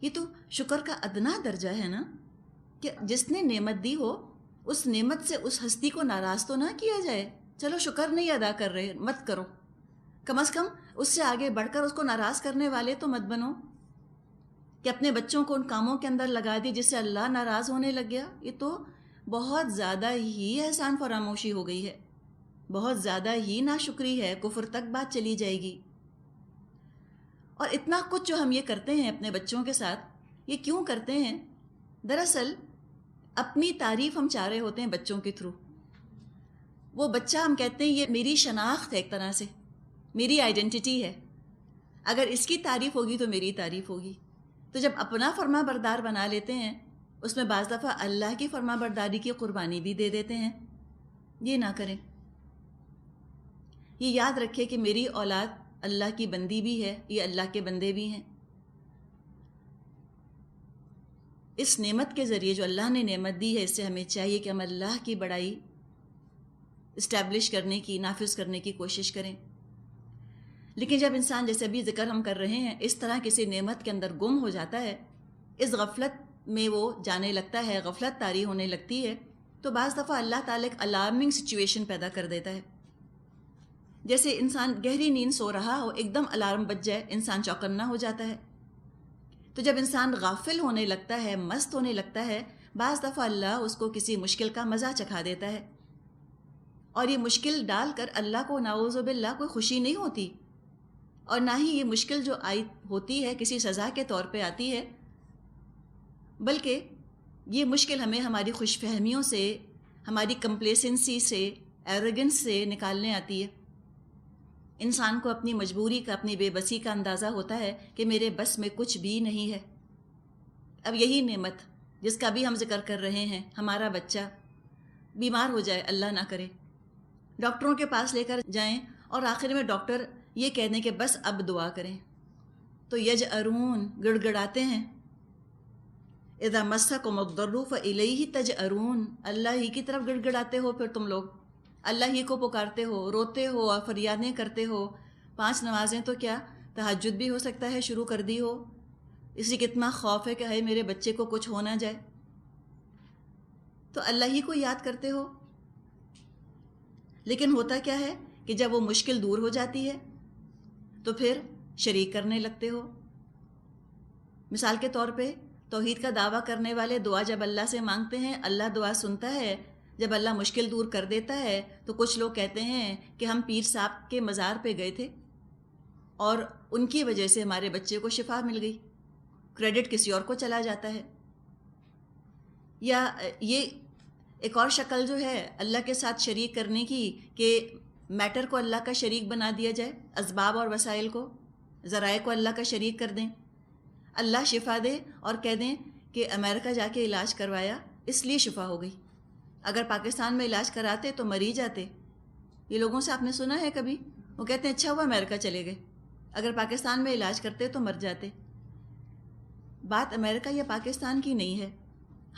یہ تو شکر کا ادنا درجہ ہے نا کہ جس نے نعمت دی ہو اس نعمت سے اس ہستی کو ناراض تو نہ کیا جائے، چلو شکر نہیں ادا کر رہے مت کرو، کم از کم اس سے آگے بڑھ کر اس کو ناراض کرنے والے تو مت بنو کہ اپنے بچوں کو ان کاموں کے اندر لگا دی جس سے اللہ ناراض ہونے لگ گیا۔ یہ تو بہت زیادہ ہی احسان فراموشی ہو گئی ہے، بہت زیادہ ہی ناشکری ہے، کفر تک بات چلی جائے گی۔ اور اتنا کچھ جو ہم یہ کرتے ہیں اپنے بچوں کے ساتھ، یہ کیوں کرتے ہیں؟ دراصل اپنی تعریف ہم چاہ رہے ہوتے ہیں بچوں کے تھرو، وہ بچہ ہم کہتے ہیں یہ میری شناخت ہے، ایک طرح سے میری آئیڈینٹی ہے، اگر اس کی تعریف ہوگی تو میری تعریف ہوگی۔ تو جب اپنا فرما بردار بنا لیتے ہیں اس میں بعض دفعہ اللہ کی فرما برداری کی قربانی بھی دے دیتے ہیں، یہ نہ کریں۔ یہ یاد رکھے کہ میری اولاد اللہ کی بندی بھی ہے، یہ اللہ کے بندے بھی ہیں۔ اس نعمت کے ذریعے جو اللہ نے نعمت دی ہے، اس سے ہمیں چاہیے کہ ہم اللہ کی بڑائی اسٹیبلش کرنے کی، نافذ کرنے کی کوشش کریں۔ لیکن جب انسان، جیسے ابھی ذکر ہم کر رہے ہیں، اس طرح کسی نعمت کے اندر گم ہو جاتا ہے، اس غفلت میں وہ جانے لگتا ہے، غفلت طاری ہونے لگتی ہے، تو بعض دفعہ اللہ تعالیٰ ایک الارمنگ سچویشن پیدا کر دیتا ہے۔ جیسے انسان گہری نیند سو رہا ہو، ایک دم الارم بج جائے، انسان چوکنا ہو جاتا ہے۔ تو جب انسان غافل ہونے لگتا ہے، مست ہونے لگتا ہے، بعض دفعہ اللہ اس کو کسی مشکل کا مزہ چکھا دیتا ہے، اور یہ مشکل ڈال کر اللہ کو نعوذ باللہ کوئی خوشی نہیں ہوتی، اور نہ ہی یہ مشکل جو آئی ہوتی ہے کسی سزا کے طور پہ آتی ہے، بلکہ یہ مشکل ہمیں ہماری خوش فہمیوں سے، ہماری کمپلیسنسی سے، ایروگنس سے نکالنے آتی ہے۔ انسان کو اپنی مجبوری کا، اپنی بے بسی کا اندازہ ہوتا ہے کہ میرے بس میں کچھ بھی نہیں ہے۔ اب یہی نعمت جس کا بھی ہم ذکر کر رہے ہیں، ہمارا بچہ بیمار ہو جائے، اللہ نہ کرے، ڈاکٹروں کے پاس لے کر جائیں اور آخر میں ڈاکٹر یہ کہہ دیں کہ بس اب دعا کریں، تو یجأرون، گڑ گڑاتے ہیں۔ اذا مسکم الضر فالیہ تجأرون، اللہ ہی کی طرف گڑ گڑاتے ہو، پھر تم لوگ اللہ ہی کو پکارتے ہو، روتے ہو اور فریادیں کرتے ہو۔ 5 نمازیں تو کیا، تہجد بھی ہو سکتا ہے شروع کر دی ہو، اسی کتنا خوف ہے کہ ہے میرے بچے کو کچھ ہو نہ جائے، تو اللہ ہی کو یاد کرتے ہو۔ لیکن ہوتا کیا ہے کہ جب وہ مشکل دور ہو جاتی ہے تو پھر شریک کرنے لگتے ہو۔ مثال کے طور پہ توحید کا دعویٰ کرنے والے دعا جب اللہ سے مانگتے ہیں، اللہ دعا سنتا ہے۔ جب اللہ مشکل دور کر دیتا ہے تو کچھ لوگ کہتے ہیں کہ ہم پیر صاحب کے مزار پہ گئے تھے اور ان کی وجہ سے ہمارے بچے کو شفا مل گئی، کریڈٹ کسی اور کو چلا جاتا ہے۔ یا یہ ایک اور شکل جو ہے اللہ کے ساتھ شریک کرنے کی، کہ میٹر کو اللہ کا شریک بنا دیا جائے، اسباب اور وسائل کو، ذرائع کو اللہ کا شریک کر دیں، اللہ شفا دے اور کہہ دیں کہ امریکہ جا کے علاج کروایا اس لیے شفا ہو گئی، اگر پاکستان میں علاج کراتے تو مر ہی جاتے۔ یہ لوگوں سے آپ نے سنا ہے کبھی؟ وہ کہتے ہیں اچھا ہوا امریکہ چلے گئے، اگر پاکستان میں علاج کرتے تو مر جاتے۔ بات امریکہ یا پاکستان کی نہیں ہے۔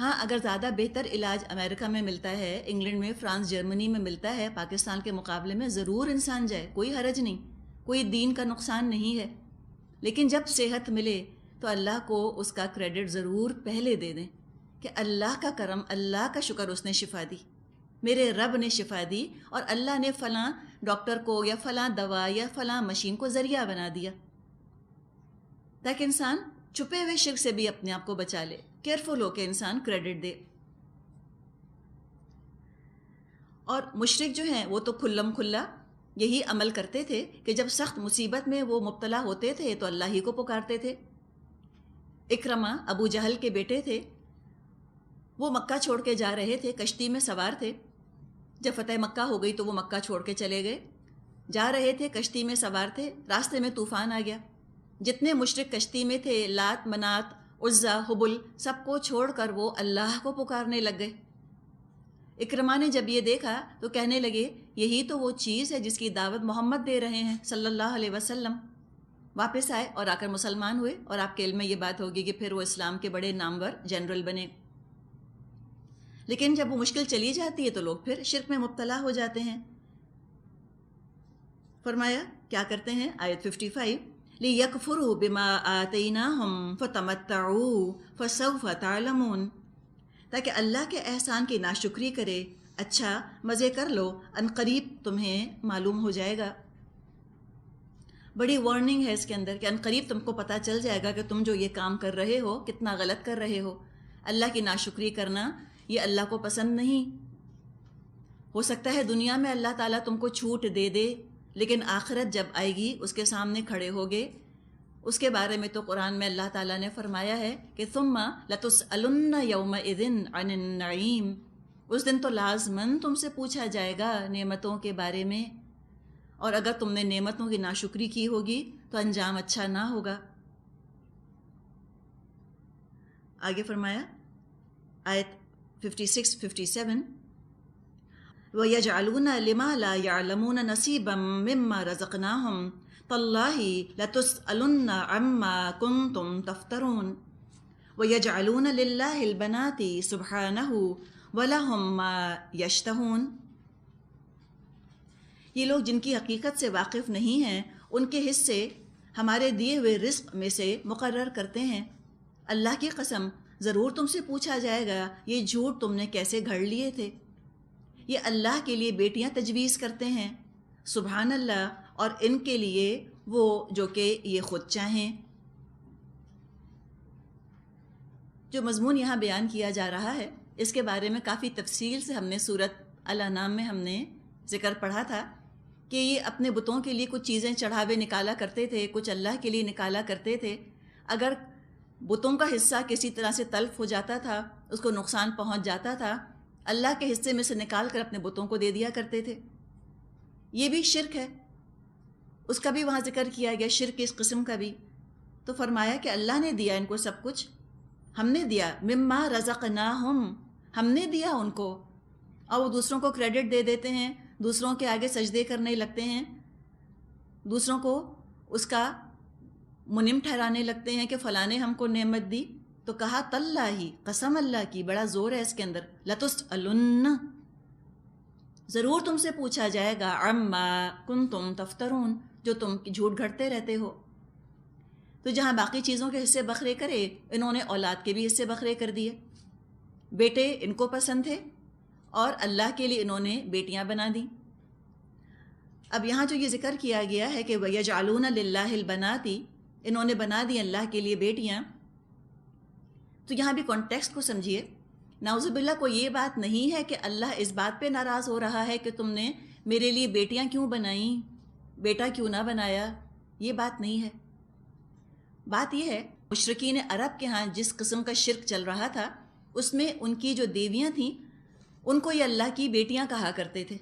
ہاں، اگر زیادہ بہتر علاج امریکہ میں ملتا ہے، انگلینڈ میں، فرانس، جرمنی میں ملتا ہے پاکستان کے مقابلے میں، ضرور انسان جائے، کوئی حرج نہیں، کوئی دین کا نقصان نہیں ہے۔ لیکن جب صحت ملے تو اللہ کو اس کا کریڈٹ ضرور پہلے دے دیں کہ اللہ کا کرم، اللہ کا شکر، اس نے شفا دی، میرے رب نے شفا دی، اور اللہ نے فلاں ڈاکٹر کو یا فلاں دوا یا فلاں مشین کو ذریعہ بنا دیا، تاکہ انسان چھپے ہوئے شرک سے بھی اپنے آپ کو بچا لے۔ کیئرفل ہو کہ انسان کریڈٹ دے۔ اور مشرک جو ہیں وہ تو کھلم کھلا یہی عمل کرتے تھے کہ جب سخت مصیبت میں وہ مبتلا ہوتے تھے تو اللہ ہی کو پکارتے تھے۔ اکرمہ ابو جہل کے بیٹے تھے، وہ مکہ چھوڑ کے جا رہے تھے، کشتی میں سوار تھے، جب فتح مکہ ہو گئی تو وہ مکہ چھوڑ کے چلے گئے، جا رہے تھے، کشتی میں سوار تھے، راستے میں طوفان آ گیا، جتنے مشرک کشتی میں تھے، لات، منات، عزا، حبل، سب کو چھوڑ کر وہ اللہ کو پکارنے لگ گئے۔ اکرمہ نے جب یہ دیکھا تو کہنے لگے یہی تو وہ چیز ہے جس کی دعوت محمد دے رہے ہیں صلی اللہ علیہ وسلم۔ واپس آئے اور آ کر مسلمان ہوئے، اور آپ کے علم میں یہ بات ہوگی کہ پھر وہ اسلام کے بڑے نامور جنرل بنے۔ لیکن جب وہ مشکل چلی جاتی ہے تو لوگ پھر شرک میں مبتلا ہو جاتے ہیں۔ فرمایا کیا کرتے ہیں، آیت 55، لِيَكْفُرُوا بِمَا آتَيْنَاهُمْ فَتَمَتَّعُوا فَسَوْفَ تَعْلَمُونَ، تاکہ اللہ کے احسان کی ناشکری کرے، اچھا مزے کر لو، ان قریب تمہیں معلوم ہو جائے گا۔ بڑی وارننگ ہے اس کے اندر کہ ان قریب تم کو پتہ چل جائے گا کہ تم جو یہ کام کر رہے ہو کتنا غلط کر رہے ہو۔ اللہ کی ناشکری کرنا یہ اللہ کو پسند نہیں۔ ہو سکتا ہے دنیا میں اللہ تعالیٰ تم کو چھوٹ دے دے، لیکن آخرت جب آئے گی اس کے سامنے کھڑے ہوگے، اس کے بارے میں تو قرآن میں اللہ تعالیٰ نے فرمایا ہے کہ ثم لتسألن یومئذ عن النعیم، اس دن تو لازماً تم سے پوچھا جائے گا نعمتوں کے بارے میں، اور اگر تم نے نعمتوں کی ناشکری کی ہوگی تو انجام اچھا نہ ہوگا۔ آگے فرمایا آیت 56-57، وَيَجْعَلُونَ لِمَا لَا يَعْلَمُونَ نَصِيبًا مِّمَّا رَزَقْنَاهُمْ تَاللَّهِ لَتُسْأَلُنَّ عَمَّا كُنتُمْ تَفْتَرُونَ۔ وَيَجْعَلُونَ لِلَّهِ الْبَنَاتِ سُبْحَانَهُ وَلَهُم مَّا يَشْتَهُونَ۔ یہ لوگ جن کی حقیقت سے واقف نہیں ہیں ان کے حصے ہمارے دیے ہوئے رزق میں سے مقرر کرتے ہیں۔ اللہ کی قسم ضرور تم سے پوچھا جائے گا یہ جھوٹ تم نے کیسے گھڑ لیے تھے۔ یہ اللہ کے لیے بیٹیاں تجویز کرتے ہیں، سبحان اللہ، اور ان کے لیے وہ جو کہ یہ خود چاہیں۔ جو مضمون یہاں بیان کیا جا رہا ہے اس کے بارے میں کافی تفصیل سے ہم نے سورۃ الانعام میں ہم نے ذکر پڑھا تھا کہ یہ اپنے بتوں کے لیے کچھ چیزیں چڑھاوے نکالا کرتے تھے، کچھ اللہ کے لیے نکالا کرتے تھے۔ اگر بتوں کا حصہ کسی طرح سے تلف ہو جاتا تھا، اس کو نقصان پہنچ جاتا تھا، اللہ کے حصے میں سے نکال کر اپنے بتوں کو دے دیا کرتے تھے۔ یہ بھی شرک ہے، اس کا بھی وہاں ذکر کیا گیا، شرک کی اس قسم کا بھی۔ تو فرمایا کہ اللہ نے دیا ان کو سب کچھ، ہم نے دیا، مما رزقناہم، ہم نے دیا ان کو، اور وہ دوسروں کو کریڈٹ دے دیتے ہیں، دوسروں کے آگے سجدے کرنے لگتے ہیں، دوسروں کو اس کا منعم ٹھہرانے لگتے ہیں کہ فلاں نے ہم کو نعمت دی۔ تو کہا تاللہ، قسم اللہ کی، بڑا زور ہے اس کے اندر، لتسألن، ضرور تم سے پوچھا جائے گا، عما کنتم تفترون، جو تم جھوٹ گھڑتے رہتے ہو۔ تو جہاں باقی چیزوں کے حصے بکھرے کرے، انہوں نے اولاد کے بھی حصے بکھرے کر دیے۔ بیٹے ان کو پسند تھے اور اللہ کے لیے انہوں نے بیٹیاں بنا دیں۔ اب یہاں جو یہ ذکر کیا گیا ہے کہ وَيَجْعَلُونَ لِلَّهِ الْبَنَاتِ، انہوں نے بنا دی اللہ کے لیے بیٹیاں، تو یہاں بھی کانٹیکسٹ کو سمجھیے۔ نعوذ باللہ کو یہ بات نہیں ہے کہ اللہ اس بات پہ ناراض ہو رہا ہے کہ تم نے میرے لیے بیٹیاں کیوں بنائیں، بیٹا کیوں نہ بنایا، یہ بات نہیں ہے۔ بات یہ ہے مشرکین عرب کے ہاں جس قسم کا شرک چل رہا تھا اس میں ان کی جو دیویاں تھیں ان کو یہ اللہ کی بیٹیاں کہا کرتے تھے،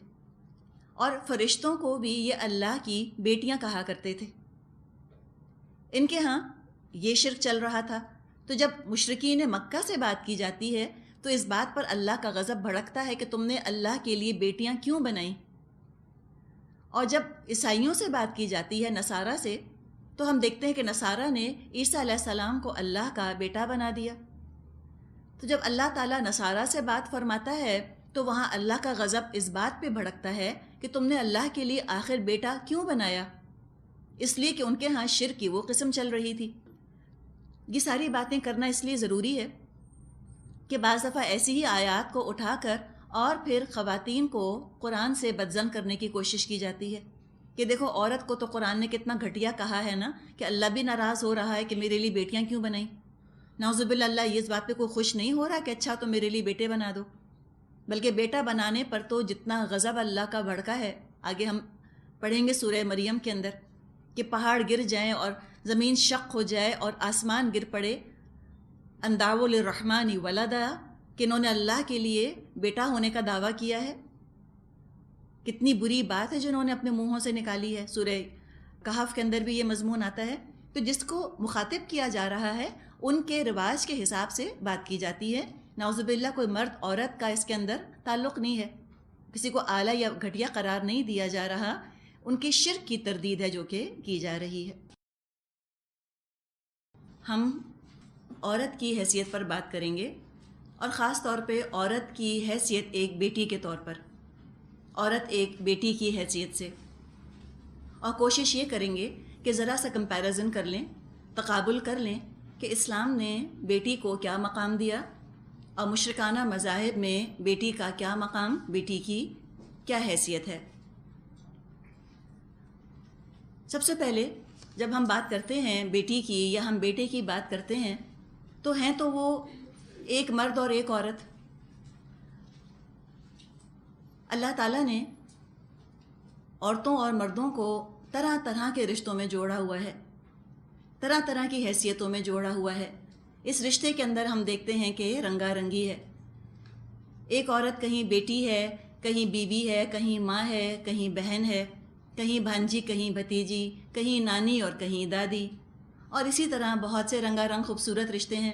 اور فرشتوں کو بھی یہ اللہ کی بیٹیاں کہا کرتے تھے۔ ان کے ہاں یہ شرک چل رہا تھا۔ تو جب مشرکین مکہ سے بات کی جاتی ہے تو اس بات پر اللہ کا غضب بھڑکتا ہے کہ تم نے اللہ کے لیے بیٹیاں کیوں بنائیں۔ اور جب عیسائیوں سے بات کی جاتی ہے، نصارہ سے، تو ہم دیکھتے ہیں کہ نصارہ نے عیسیٰ علیہ السلام کو اللہ کا بیٹا بنا دیا۔ تو جب اللہ تعالیٰ نصارہ سے بات فرماتا ہے تو وہاں اللہ کا غضب اس بات پہ بھڑکتا ہے کہ تم نے اللہ کے لیے آخر بیٹا کیوں بنایا، اس لیے کہ ان کے ہاں شرک کی وہ قسم چل رہی تھی۔ یہ ساری باتیں کرنا اس لیے ضروری ہے کہ بعض دفعہ ایسی ہی آیات کو اٹھا کر اور پھر خواتین کو قرآن سے بدظن کرنے کی کوشش کی جاتی ہے کہ دیکھو عورت کو تو قرآن نے کتنا گھٹیا کہا ہے نا، کہ اللہ بھی ناراض ہو رہا ہے کہ میرے لیے بیٹیاں کیوں بنائیں۔ نعوذ باللہ اللہ یہ اس بات پہ کوئی خوش نہیں ہو رہا کہ اچھا تو میرے لیے بیٹے بنا دو، بلکہ بیٹا بنانے پر تو جتنا غضب اللہ کا بھڑکا ہے، آگے ہم پڑھیں گے سورہ مریم کے اندر کہ پہاڑ گر جائیں اور زمین شق ہو جائے اور آسمان گر پڑے، ان دعوا للرحمن ولدا، کہ انہوں نے اللہ کے لیے بیٹا ہونے کا دعویٰ کیا ہے۔ کتنی بری بات ہے جو انہوں نے اپنے منہوں سے نکالی ہے۔ سورہ کہف کے اندر بھی یہ مضمون آتا ہے۔ تو جس کو مخاطب کیا جا رہا ہے ان کے رواج کے حساب سے بات کی جاتی ہے۔ نعوذ باللہ کوئی مرد عورت کا اس کے اندر تعلق نہیں ہے، کسی کو اعلیٰ یا گھٹیا قرار نہیں دیا جا رہا، ان کی شرک کی تردید ہے جو کہ کی جا رہی ہے۔ ہم عورت کی حیثیت پر بات کریں گے، اور خاص طور پہ عورت کی حیثیت ایک بیٹی کے طور پر، عورت ایک بیٹی کی حیثیت سے، اور کوشش یہ کریں گے کہ ذرا سا کمپیریزن کر لیں، تقابل کر لیں کہ اسلام نے بیٹی کو کیا مقام دیا اور مشرکانہ مذاہب میں بیٹی کا کیا مقام، بیٹی کی کیا حیثیت ہے۔ سب سے پہلے جب ہم بات کرتے ہیں بیٹی کی یا ہم بیٹے کی بات کرتے ہیں تو ہیں تو وہ ایک مرد اور ایک عورت۔ اللہ تعالیٰ نے عورتوں اور مردوں کو طرح طرح کے رشتوں میں جوڑا ہوا ہے، طرح طرح کی حیثیتوں میں جوڑا ہوا ہے۔ اس رشتے کے اندر ہم دیکھتے ہیں کہ رنگا رنگی ہے۔ ایک عورت کہیں بیٹی ہے، کہیں بیوی ہے، کہیں ماں ہے، کہیں بہن ہے، کہیں بھانجی، کہیں بھتیجی، کہیں نانی اور کہیں دادی، اور اسی طرح بہت سے رنگا رنگ خوبصورت رشتے ہیں۔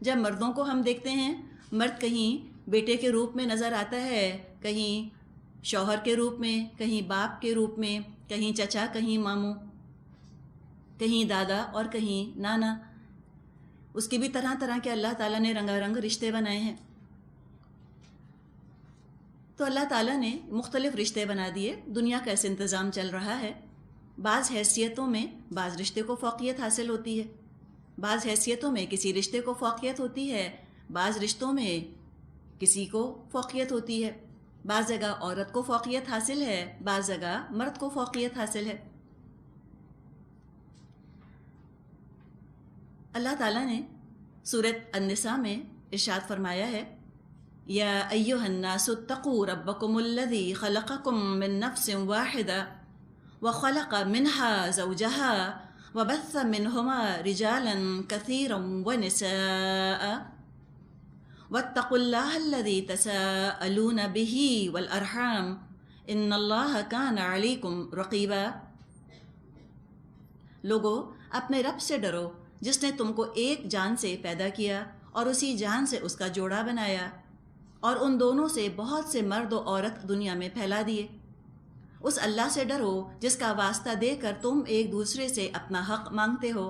جب مردوں کو ہم دیکھتے ہیں، مرد کہیں بیٹے کے روپ میں نظر آتا ہے، کہیں شوہر کے روپ میں، کہیں باپ کے روپ میں، کہیں چچا، کہیں ماموں، کہیں دادا اور کہیں نانا۔ اس کی بھی طرح طرح کے اللہ تعالیٰ نے رنگا رنگ رشتے بنائے ہیں. تو اللہ تعالیٰ نے مختلف رشتے بنا دیے. دنیا کا ایسے انتظام چل رہا ہے. بعض حیثیتوں میں بعض رشتے کو فوقیت حاصل ہوتی ہے، بعض حیثیتوں میں کسی رشتے کو فوقیت ہوتی ہے، بعض رشتوں میں کسی کو فوقیت ہوتی ہے. بعض جگہ عورت کو فوقیت حاصل ہے، بعض جگہ مرد کو فوقیت حاصل ہے. اللہ تعالیٰ نے سورۃ النساء میں ارشاد فرمایا ہے، یا ایھا الناس اتقوا ربکم الذی خلقکم من نفس واحدہ وخلق منها زوجها وبث منهما رجالا كثيرا ونساء واتقوا الله الذي تساءلون به والأرحام ان اللہ كان عليكم رقيبا. لوگو اپنے رب سے ڈرو جس نے تم کو ایک جان سے پیدا کیا اور اسی جان سے اس کا جوڑا بنایا، اور ان دونوں سے بہت سے مرد و عورت دنیا میں پھیلا دیے. اس اللہ سے ڈرو جس کا واسطہ دے کر تم ایک دوسرے سے اپنا حق مانگتے ہو،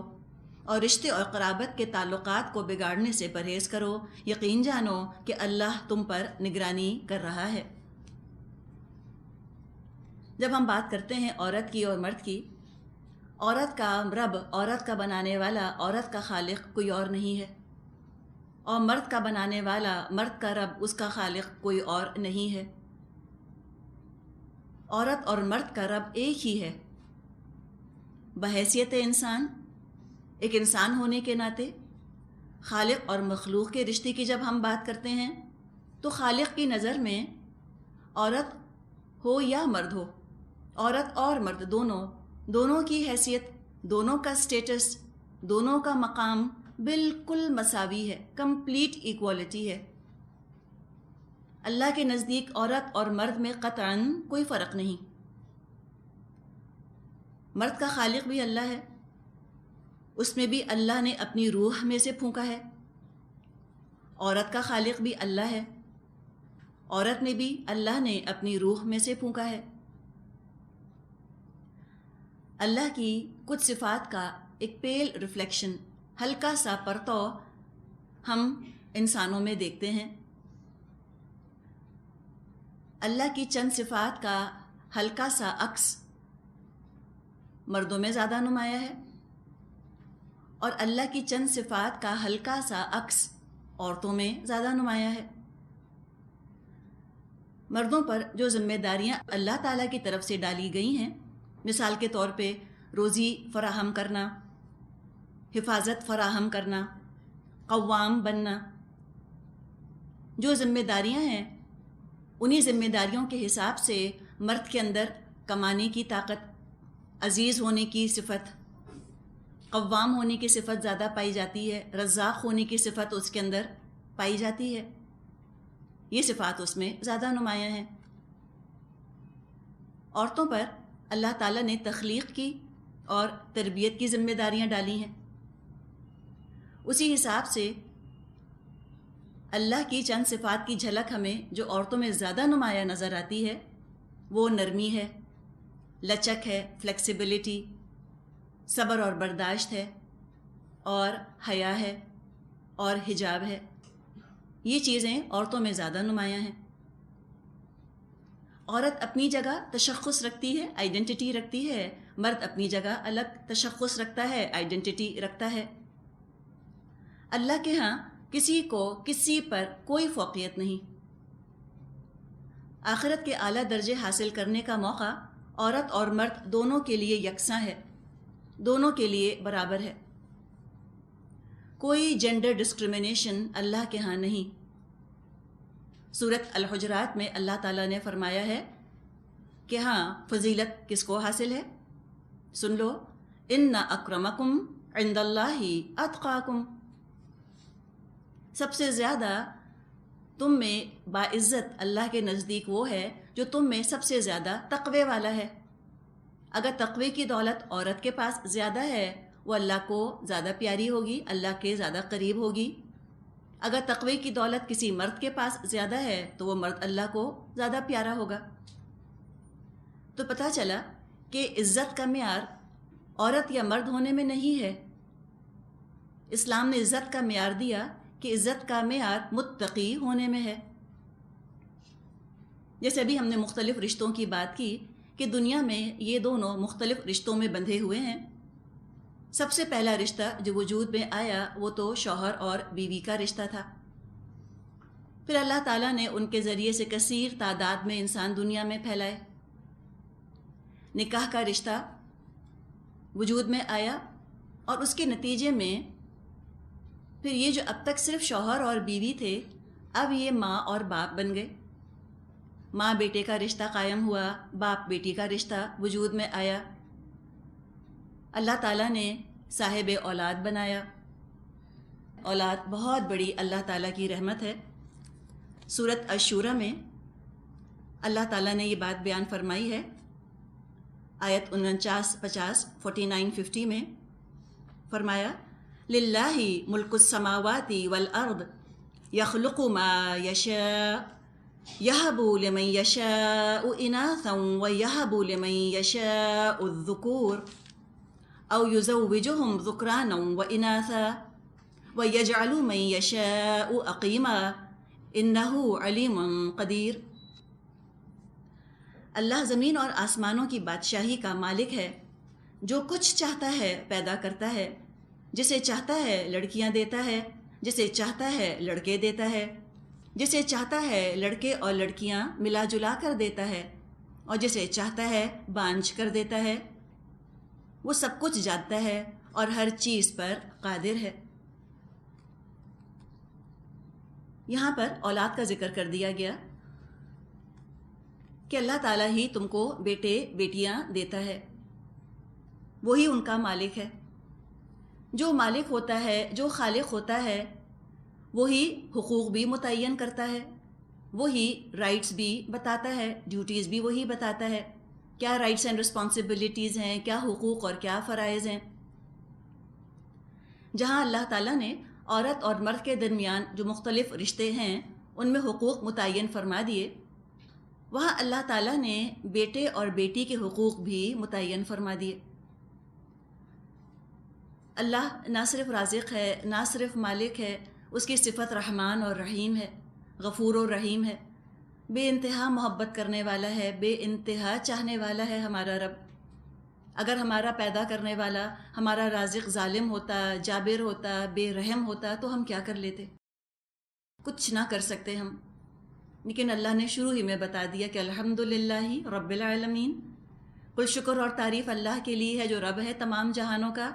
اور رشتے اور قرابت کے تعلقات کو بگاڑنے سے پرہیز کرو. یقین جانو کہ اللہ تم پر نگرانی کر رہا ہے. جب ہم بات کرتے ہیں عورت کی اور مرد کی، عورت کا رب، عورت کا بنانے والا، عورت کا خالق کوئی اور نہیں ہے، اور مرد کا بنانے والا، مرد کا رب، اس کا خالق کوئی اور نہیں ہے. عورت اور مرد کا رب ایک ہی ہے. بحیثیت انسان، ایک انسان ہونے کے ناطے، خالق اور مخلوق کے رشتے کی جب ہم بات کرتے ہیں تو خالق کی نظر میں عورت ہو یا مرد ہو، عورت اور مرد دونوں کی حیثیت، دونوں کا سٹیٹس، دونوں کا مقام بالکل مساوی ہے، کمپلیٹ ایکوالٹی ہے. اللہ کے نزدیک عورت اور مرد میں قطعاً کوئی فرق نہیں. مرد کا خالق بھی اللہ ہے، اس میں بھی اللہ نے اپنی روح میں سے پھونکا ہے. عورت کا خالق بھی اللہ ہے، عورت میں بھی اللہ نے اپنی روح میں سے پھونکا ہے. اللہ کی کچھ صفات کا ایک پیل ریفلیکشن، ہلکا سا پرتو ہم انسانوں میں دیکھتے ہیں. اللہ کی چند صفات کا ہلکا سا عکس مردوں میں زیادہ نمایاں ہے، اور اللہ کی چند صفات کا ہلکا سا عکس عورتوں میں زیادہ نمایاں ہے. مردوں پر جو ذمہ داریاں اللہ تعالیٰ کی طرف سے ڈالی گئی ہیں، مثال کے طور پہ روزی فراہم کرنا، حفاظت فراہم کرنا، قوام بننا، جو ذمہ داریاں ہیں انہی ذمہ داریوں کے حساب سے مرد کے اندر کمانے کی طاقت، عزیز ہونے کی صفت، قوام ہونے کی صفت زیادہ پائی جاتی ہے، رزاق ہونے کی صفت اس کے اندر پائی جاتی ہے. یہ صفات اس میں زیادہ نمایاں ہیں. عورتوں پر اللہ تعالیٰ نے تخلیق کی اور تربیت کی ذمہ داریاں ڈالی ہیں. اسی حساب سے اللہ کی چند صفات کی جھلک ہمیں جو عورتوں میں زیادہ نمایاں نظر آتی ہے وہ نرمی ہے، لچک ہے، فلیکسیبلٹی، صبر اور برداشت ہے، اور حیا ہے، اور حجاب ہے. یہ چیزیں عورتوں میں زیادہ نمایاں ہیں. عورت اپنی جگہ تشخص رکھتی ہے، آئیڈینٹی رکھتی ہے، مرد اپنی جگہ الگ تشخص رکھتا ہے، آئیڈینٹی رکھتا ہے. اللہ کے ہاں کسی کو کسی پر کوئی فوقیت نہیں. آخرت کے اعلیٰ درجے حاصل کرنے کا موقع عورت اور مرد دونوں کے لیے یکساں ہے، دونوں کے لیے برابر ہے. کوئی جینڈر ڈسکرمنیشن اللہ کے ہاں نہیں. سورۃ الحجرات میں اللہ تعالیٰ نے فرمایا ہے کہ ہاں فضیلت کس کو حاصل ہے؟ سن لو، ان اکرمکم عند اللہ اتقاکم. سب سے زیادہ تم میں باعزت اللہ کے نزدیک وہ ہے جو تم میں سب سے زیادہ تقوی والا ہے. اگر تقوی کی دولت عورت کے پاس زیادہ ہے وہ اللہ کو زیادہ پیاری ہوگی، اللہ کے زیادہ قریب ہوگی. اگر تقوی کی دولت کسی مرد کے پاس زیادہ ہے تو وہ مرد اللہ کو زیادہ پیارا ہوگا. تو پتہ چلا کہ عزت کا معیار عورت یا مرد ہونے میں نہیں ہے، اسلام نے عزت کا معیار دیا کہ عزت کا معیار متقی ہونے میں ہے۔ جیسے ابھی ہم نے مختلف رشتوں کی بات کی کہ دنیا میں یہ دونوں مختلف رشتوں میں بندھے ہوئے ہیں۔ سب سے پہلا رشتہ جو وجود میں آیا وہ تو شوہر اور بیوی کا رشتہ تھا۔ پھر اللہ تعالیٰ نے ان کے ذریعے سے کثیر تعداد میں انسان دنیا میں پھیلائے۔ نکاح کا رشتہ وجود میں آیا اور اس کے نتیجے میں پھر یہ جو اب تک صرف شوہر اور بیوی تھے، اب یہ ماں اور باپ بن گئے۔ ماں بیٹے کا رشتہ قائم ہوا، باپ بیٹی کا رشتہ وجود میں آیا۔ اللہ تعالیٰ نے صاحب اولاد بنایا۔ اولاد بہت بڑی اللہ تعالیٰ کی رحمت ہے۔ سورۃ الشورى میں اللہ تعالیٰ نے یہ بات بیان فرمائی ہے، آیت 49-50 49-50 میں فرمایا للہ ملک السماوات والارض یخلق ما یشاء یہب لمن یشاء اناثا ویہب لمن یشاء الذکور او یزوجہم ذکرانا واناثا ویجعل من یشاء عقیما انہ علیم قدیر۔ اللہ زمین اور آسمانوں کی بادشاہی کا مالک ہے، جو کچھ چاہتا ہے پیدا کرتا ہے، جسے چاہتا ہے لڑکیاں دیتا ہے، جسے چاہتا ہے لڑکے دیتا ہے، جسے چاہتا ہے لڑکے اور لڑکیاں ملا جلا کر دیتا ہے، اور جسے چاہتا ہے بانجھ کر دیتا ہے۔ وہ سب کچھ جانتا ہے اور ہر چیز پر قادر ہے۔ یہاں پر اولاد کا ذکر کر دیا گیا کہ اللہ تعالیٰ ہی تم کو بیٹے بیٹیاں دیتا ہے، وہی ان کا مالک ہے۔ جو مالک ہوتا ہے، جو خالق ہوتا ہے، وہی حقوق بھی متعین کرتا ہے، وہی رائٹس بھی بتاتا ہے، ڈیوٹیز بھی وہی بتاتا ہے، کیا رائٹس اینڈ رسپانسبلٹیز ہیں، کیا حقوق اور کیا فرائض ہیں۔ جہاں اللہ تعالیٰ نے عورت اور مرد کے درمیان جو مختلف رشتے ہیں ان میں حقوق متعین فرما دیے، وہاں اللہ تعالیٰ نے بیٹے اور بیٹی کے حقوق بھی متعین فرما دیے۔ اللہ نہ صرف رازق ہے، نہ صرف مالک ہے، اس کی صفت رحمان اور رحیم ہے، غفور اور رحیم ہے، بے انتہا محبت کرنے والا ہے، بے انتہا چاہنے والا ہے ہمارا رب۔ اگر ہمارا پیدا کرنے والا، ہمارا رازق ظالم ہوتا، جابر ہوتا، بے رحم ہوتا تو ہم کیا کر لیتے؟ کچھ نہ کر سکتے ہم۔ لیکن اللہ نے شروع ہی میں بتا دیا کہ الحمدللہ رب العالمین، کل شکر اور تعریف اللہ کے لیے ہے جو رب ہے تمام جہانوں کا۔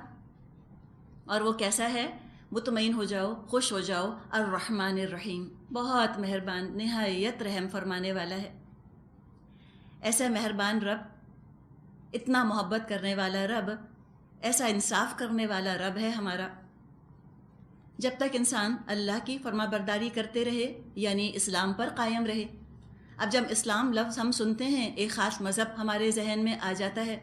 اور وہ کیسا ہے؟ مطمئن ہو جاؤ، خوش ہو جاؤ، الرحمن الرحیم، بہت مہربان، نہایت رحم فرمانے والا ہے۔ ایسا مہربان رب، اتنا محبت کرنے والا رب، ایسا انصاف کرنے والا رب ہے ہمارا۔ جب تک انسان اللہ کی فرما برداری کرتے رہے، یعنی اسلام پر قائم رہے۔ اب جب اسلام لفظ ہم سنتے ہیں، ایک خاص مذہب ہمارے ذہن میں آ جاتا ہے۔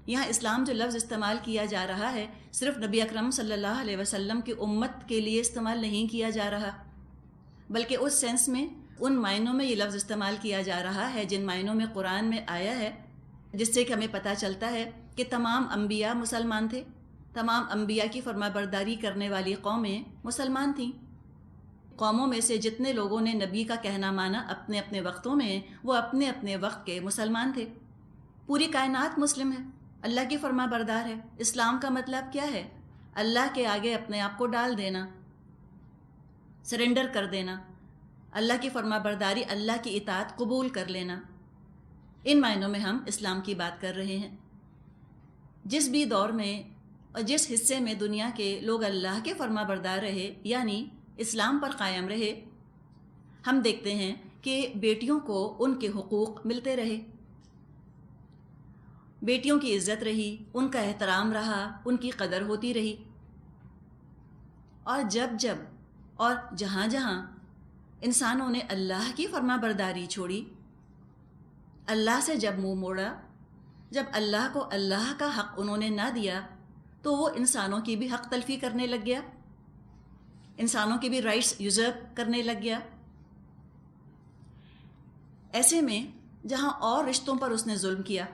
یہاں اسلام جو لفظ استعمال کیا جا رہا ہے، صرف نبی اکرم صلی اللہ علیہ وسلم کی امت کے لیے استعمال نہیں کیا جا رہا، بلکہ اس سینس میں، ان معنوں میں یہ لفظ استعمال کیا جا رہا ہے جن معنوں میں قرآن میں آیا ہے، جس سے کہ ہمیں پتہ چلتا ہے کہ تمام انبیاء مسلمان تھے، تمام انبیاء کی فرما برداری کرنے والی قومیں مسلمان تھیں۔ قوموں میں سے جتنے لوگوں نے نبی کا کہنا مانا اپنے اپنے وقتوں میں، وہ اپنے اپنے وقت کے مسلمان تھے۔ پوری کائنات مسلم ہے، اللہ کی فرما بردار ہے۔ اسلام کا مطلب کیا ہے؟ اللہ کے آگے اپنے آپ کو ڈال دینا، سرنڈر کر دینا، اللہ کی فرما برداری، اللہ کی اطاعت قبول کر لینا۔ ان معنوں میں ہم اسلام کی بات کر رہے ہیں۔ جس بھی دور میں اور جس حصے میں دنیا کے لوگ اللہ کے فرما بردار رہے، یعنی اسلام پر قائم رہے، ہم دیکھتے ہیں کہ بیٹیوں کو ان کے حقوق ملتے رہے، بیٹیوں کی عزت رہی، ان کا احترام رہا، ان کی قدر ہوتی رہی۔ اور جب جب اور جہاں جہاں انسانوں نے اللہ کی فرما برداری چھوڑی، اللہ سے جب منہ موڑا، جب اللہ کو اللہ کا حق انہوں نے نہ دیا، تو وہ انسانوں کی بھی حق تلفی کرنے لگ گیا، انسانوں کی بھی رائٹس یوزرپ کرنے لگ گیا۔ ایسے میں جہاں اور رشتوں پر اس نے ظلم کیا،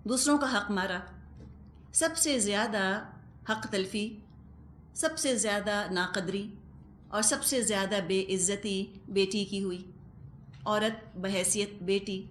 دوسروں کا حق مارا، سب سے زیادہ حق تلفی، سب سے زیادہ ناقدری اور سب سے زیادہ بے عزتی بیٹی کی ہوئی۔ عورت بحیثیت بیٹی